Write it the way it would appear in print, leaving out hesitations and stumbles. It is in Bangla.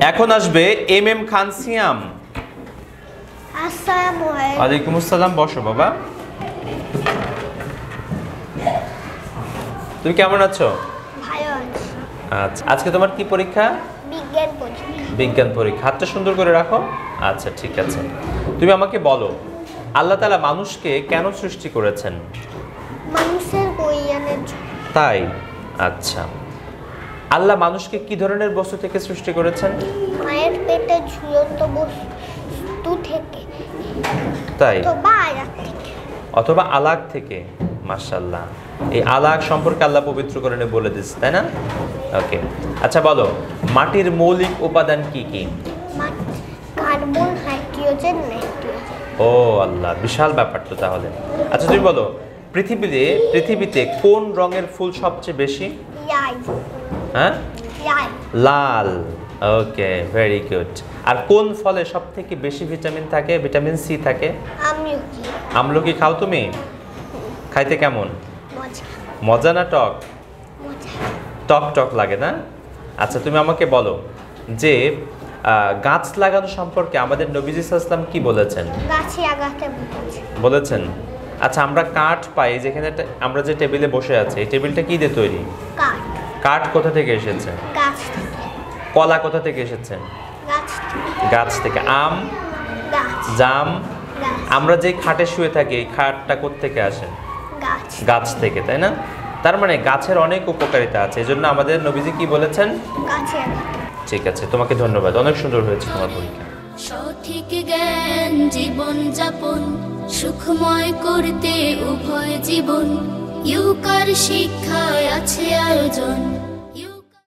এখন আসবে এম এম খান সিয়াম। আসসালামু আলাইকুম। ওয়ালাইকুম আসসালাম। বসো বাবা। তুমি কেমন আছো? ভালো আছি। আচ্ছা, আজকে তোমার কি পরীক্ষা? বিজ্ঞান পরীক্ষা। বিজ্ঞান পরীক্ষা। হাতটা সুন্দর করে রাখো। আচ্ছা, ঠিক আছে। তুমি আমাকে বলো, আল্লাহ তাআলা মানুষকে কেন সৃষ্টি করেছেন? মানুষের কল্যাণের জন্য। তাই? আচ্ছা, আল্লাহ মানুষকে কি ধরনের বস্তু থেকে সৃষ্টি করেছেন? মায়ের পেটে ঝুলন্ত বস্তু থেকে। তাই? অথবা আলাগ থেকে। আলাগ থেকে। মাশাআল্লাহ, এই আলাগ সম্পর্কে আল্লাহ পবিত্র কোরআনে বলে দিয়েছে, তাই না? ওকে, আচ্ছা বলো, মাটির মৌলিক উপাদান কি কি? Carbon, hydrogen, nitrogen. ও আল্লাহ, বিশাল ব্যাপার তো তাহলে। আচ্ছা তুমি বলো, পৃথিবীতে কোন রঙের ফুল সবচেয়ে বেশি? হ্যাঁ, লাল। ওকে, ভেরি গুড। আর কোন ফলে সব থেকে বেশি ভিটামিন থাকে? ভিটামিন সি থাকে। আমলকি খাও তুমি? খাইতে কেমন? মজা না টক? টক টক লাগে না? আচ্ছা তুমি আমাকে বলো যে গাছ লাগানো সম্পর্কে আমাদের নবীজি সাল্লাল্লাহু আলাইহি ওয়াসাল্লাম কি বলেছেন? গাছে আগাতে বলেছেন। আচ্ছা, আমরা কাঠ পাই, যেখানে আমরা যে টেবিলে বসে আছি, এই টেবিলটা কি দিয়ে তৈরি? কাঠ। কাঠ কোথা থেকে এসেছে? গাছ থেকে। কলা কোথা থেকে এসেছে? গাছ থেকে। গাছ থেকে। আম, গাছ। জাম। গাছ। আমরা যে খাটে শুয়ে থাকি, এই খাটটা কোথা থেকে আসে? গাছ। গাছ থেকে, তাই না? তার মানে গাছের অনেক উপকারিতা আছে, এজন্য আমাদের নবীজি কি বলেছেন? গাছে আগাতে। ঠিক আছে, তোমাকে ধন্যবাদ, অনেক সুন্দর হয়েছে তোমার পরীক্ষা। সঠিক জ্ঞান জীবন যাপন সুখময় করতে উভয় জীবন ইউকার শিক্ষায় আছে আয়োজন।